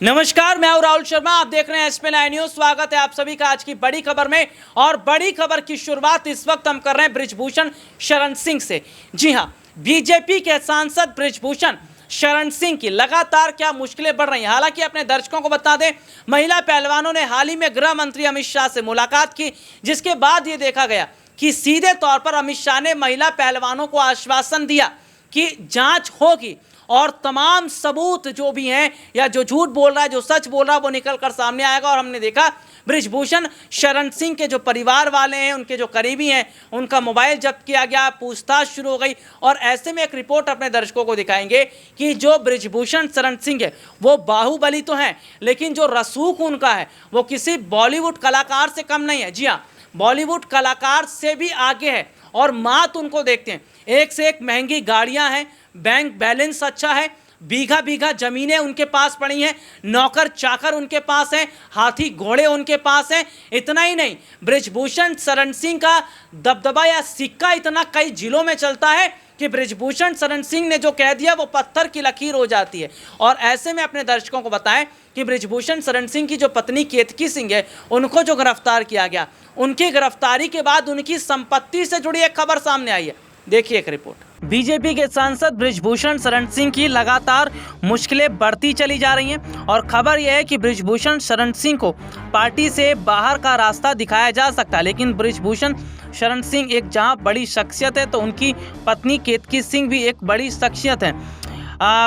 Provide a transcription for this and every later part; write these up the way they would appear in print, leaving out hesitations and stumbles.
नमस्कार, मैं हूं राहुल शर्मा। आप देख रहे हैं SP9 न्यूज। स्वागत है आप सभी का आज की बड़ी खबर में। और बड़ी खबर की शुरुआत इस वक्त हम कर रहे हैं बृजभूषण शरण सिंह से। जी हां, बीजेपी के सांसद बृजभूषण शरण सिंह की लगातार क्या मुश्किलें बढ़ रही हैं। हालांकि अपने दर्शकों को बता दें, महिला पहलवानों ने हाल ही में गृह मंत्री अमित शाह से मुलाकात की, जिसके बाद ये देखा गया कि सीधे तौर पर अमित शाह ने महिला पहलवानों को आश्वासन दिया कि जांच होगी और तमाम सबूत जो भी हैं या जो झूठ बोल रहा है, जो सच बोल रहा है, वो निकल कर सामने आएगा। और हमने देखा बृजभूषण शरण सिंह के जो परिवार वाले हैं, उनके जो करीबी हैं, उनका मोबाइल जब्त किया गया, पूछताछ शुरू हो गई। और ऐसे में एक रिपोर्ट अपने दर्शकों को दिखाएंगे कि जो बृजभूषण शरण सिंह है वो बाहुबली तो हैं, लेकिन जो रसूख उनका है वो किसी बॉलीवुड कलाकार से कम नहीं है। जी हाँ, बॉलीवुड कलाकार से भी आगे है। और मात उनको देखते हैं, एक से एक महंगी गाड़ियां हैं, बैंक बैलेंस अच्छा है, बीघा बीघा जमीनें उनके पास पड़ी हैं, नौकर चाकर उनके पास हैं, हाथी घोड़े उनके पास हैं। इतना ही नहीं, बृजभूषण शरण सिंह का दबदबा या सिक्का इतना कई जिलों में चलता है कि बृजभूषण शरण सिंह ने जो कह दिया वो पत्थर की लकीर हो जाती है। और ऐसे में अपने दर्शकों को बताएं कि बृजभूषण शरण सिंह की जो पत्नी केतकी सिंह है, उनको जो गिरफ्तार किया गया, उनकी गिरफ्तारी के बाद उनकी संपत्ति से जुड़ी एक खबर सामने आई है। देखिए एक रिपोर्ट। बीजेपी के सांसद बृजभूषण शरण सिंह की लगातार मुश्किलें बढ़ती चली जा रही हैं। और खबर यह है कि बृजभूषण शरण सिंह को पार्टी से बाहर का रास्ता दिखाया जा सकता है, लेकिन बृजभूषण शरण सिंह एक जहां बड़ी शख्सियत है, तो उनकी पत्नी केतकी सिंह भी एक बड़ी शख्सियत है।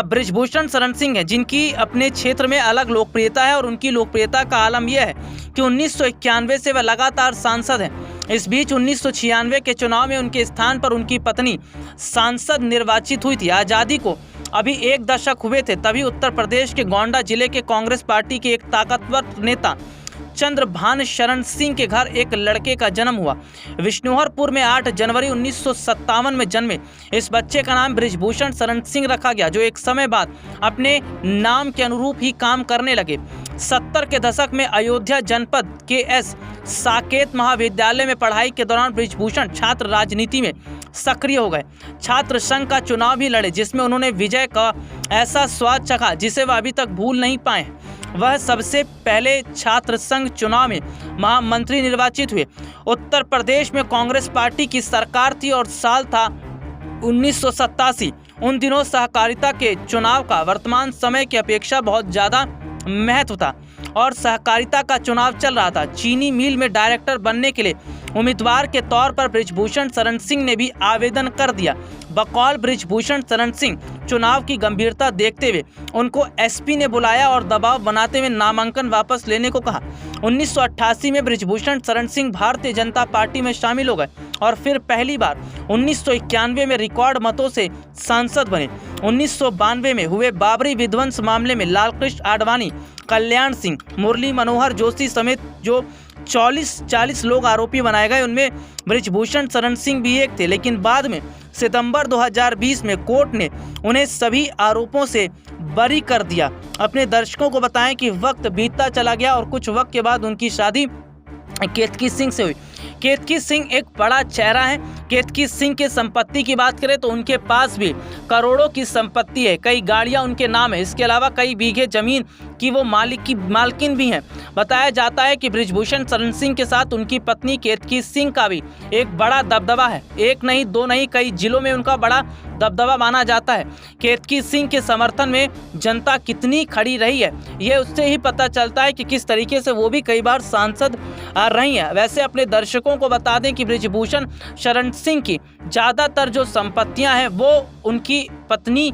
बृजभूषण शरण सिंह है जिनकी अपने क्षेत्र में अलग लोकप्रियता है, और उनकी लोकप्रियता का आलम यह है कि 1991 से वह लगातार सांसद हैं। इस बीच 1996 के चुनाव में उनके स्थान पर उनकी पत्नी सांसद निर्वाचित हुई थी। आज़ादी को अभी एक दशक हुए थे, तभी उत्तर प्रदेश के गोंडा जिले के कांग्रेस पार्टी के एक ताकतवर नेता चंद्रभान शरण सिंह के घर एक लड़के का जन्म हुआ। विष्णुहरपुर में 8 जनवरी 1957 में जन्मे इस बच्चे का नाम बृजभूषण शरण सिंह रखा गया, जो एक समय बाद अपने नाम के अनुरूप ही काम करने लगे। 70 के दशक में अयोध्या जनपद के एस साकेत महाविद्यालय में पढ़ाई के दौरान बृजभूषण छात्र राजनीति में सक्रिय हो गए। छात्र संघ का चुनाव भी लड़े, जिसमें उन्होंने विजय का ऐसा स्वाद चखा जिसे वह अभी तक भूल नहीं पाए। वह सबसे पहले छात्र संघ चुनाव में महामंत्री निर्वाचित हुए। उत्तर प्रदेश में कांग्रेस पार्टी की सरकार थी और साल था 1987। उन दिनों सहकारिता के चुनाव का वर्तमान समय की अपेक्षा बहुत ज़्यादा महत्व था और सहकारिता का चुनाव चल रहा था। चीनी मिल में डायरेक्टर बनने के लिए उम्मीदवार के तौर पर बृजभूषण शरण सिंह ने भी आवेदन कर दिया। बकौल बृजभूषण शरण सिंह चुनाव की गंभीरता देखते हुए उनको SP ने बुलाया और दबाव बनाते हुए नामांकन वापस लेने को कहा। 1988 में बृजभूषण शरण सिंह भारतीय जनता पार्टी में शामिल हो गए और फिर पहली बार 1991 में रिकॉर्ड मतों से सांसद बने। 1992 में हुए बाबरी विध्वंस मामले में लालकृष्ण आडवाणी, कल्याण सिंह, मुरली मनोहर जोशी समेत जो 40 लोग आरोपी बनाए गए, उनमें बृजभूषण शरण सिंह भी एक थे। लेकिन बाद में सितंबर 2020 में कोर्ट ने उन्हें सभी आरोपों से बरी कर दिया। अपने दर्शकों को बताएं कि वक्त बीतता चला गया और कुछ वक्त के बाद उनकी शादी केतकी सिंह से हुई। केतकी सिंह एक बड़ा चेहरा है। केतकी सिंह के संपत्ति की बात करें तो उनके पास भी करोड़ों की संपत्ति है, कई गाड़ियां उनके नाम है। इसके अलावा कई बीघे जमीन की वो मालकिन भी हैं। बताया जाता है कि बृजभूषण शरण सिंह के साथ उनकी पत्नी केतकी सिंह का भी एक बड़ा दबदबा है। एक नहीं, दो नहीं, कई जिलों में उनका बड़ा दबदबा माना जाता है। केतकी सिंह के समर्थन में जनता कितनी खड़ी रही है, ये उससे ही पता चलता है कि किस तरीके से वो भी कई बार सांसद रही है। वैसे अपने दर्शकों को बता दें कि बृजभूषण शरण सिंह की ज़्यादातर जो संपत्तियां हैं वो उनकी पत्नी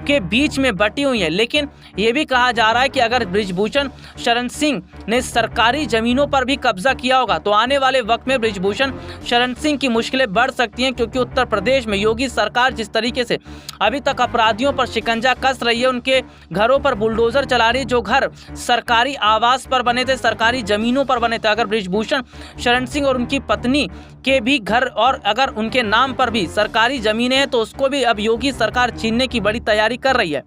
के बीच में बटी हुई है। लेकिन ये भी कहा जा रहा है कि अगर बृजभूषण शरण सिंह ने सरकारी जमीनों पर भी कब्जा किया होगा तो आने वाले वक्त में बृजभूषण शरण सिंह की मुश्किलें बढ़ सकती हैं, क्योंकि उत्तर प्रदेश में योगी सरकार जिस तरीके से अभी तक अपराधियों पर शिकंजा कस रही है, उनके घरों पर बुलडोजर चला रही है। जो घर सरकारी आवास पर बने थे, सरकारी जमीनों पर बने थे, अगर बृजभूषण शरण सिंह और उनकी पत्नी के भी घर और अगर उनके नाम पर भी सरकारी जमीनें हैं तो उसको भी अब योगी सरकार छीनने की बड़ी तैयारी कर रही है।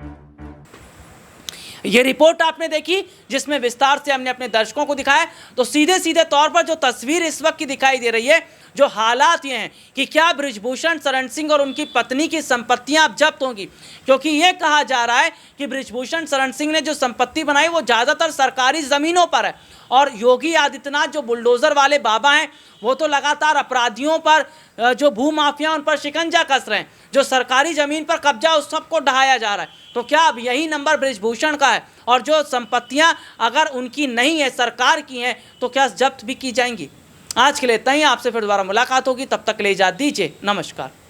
ये रिपोर्ट आपने देखी जिसमें विस्तार से हमने अपने दर्शकों को दिखाया। तो सीधे सीधे तौर पर जो तस्वीर इस वक्त की दिखाई दे रही है, जो हालात ये हैं कि क्या बृजभूषण शरण सिंह और उनकी पत्नी की संपत्तियां अब जब्त होंगी, क्योंकि ये कहा जा रहा है कि बृजभूषण शरण सिंह ने जो संपत्ति बनाई वो ज़्यादातर सरकारी ज़मीनों पर है। और योगी आदित्यनाथ जो बुलडोज़र वाले बाबा हैं वो तो लगातार अपराधियों पर, जो भूमाफिया उन पर शिकंजा कस रहे हैं। जो सरकारी ज़मीन पर कब्जा उस सबको ढहाया जा रहा है। तो क्या अब यही नंबर बृजभूषण का है, और जो संपत्तियां अगर उनकी नहीं है, सरकार की हैं, तो क्या जब्त भी की जाएंगी? आज के लिए इतना ही। आपसे फिर दोबारा मुलाकात होगी, तब तक ले इजाज़त दीजिए। नमस्कार।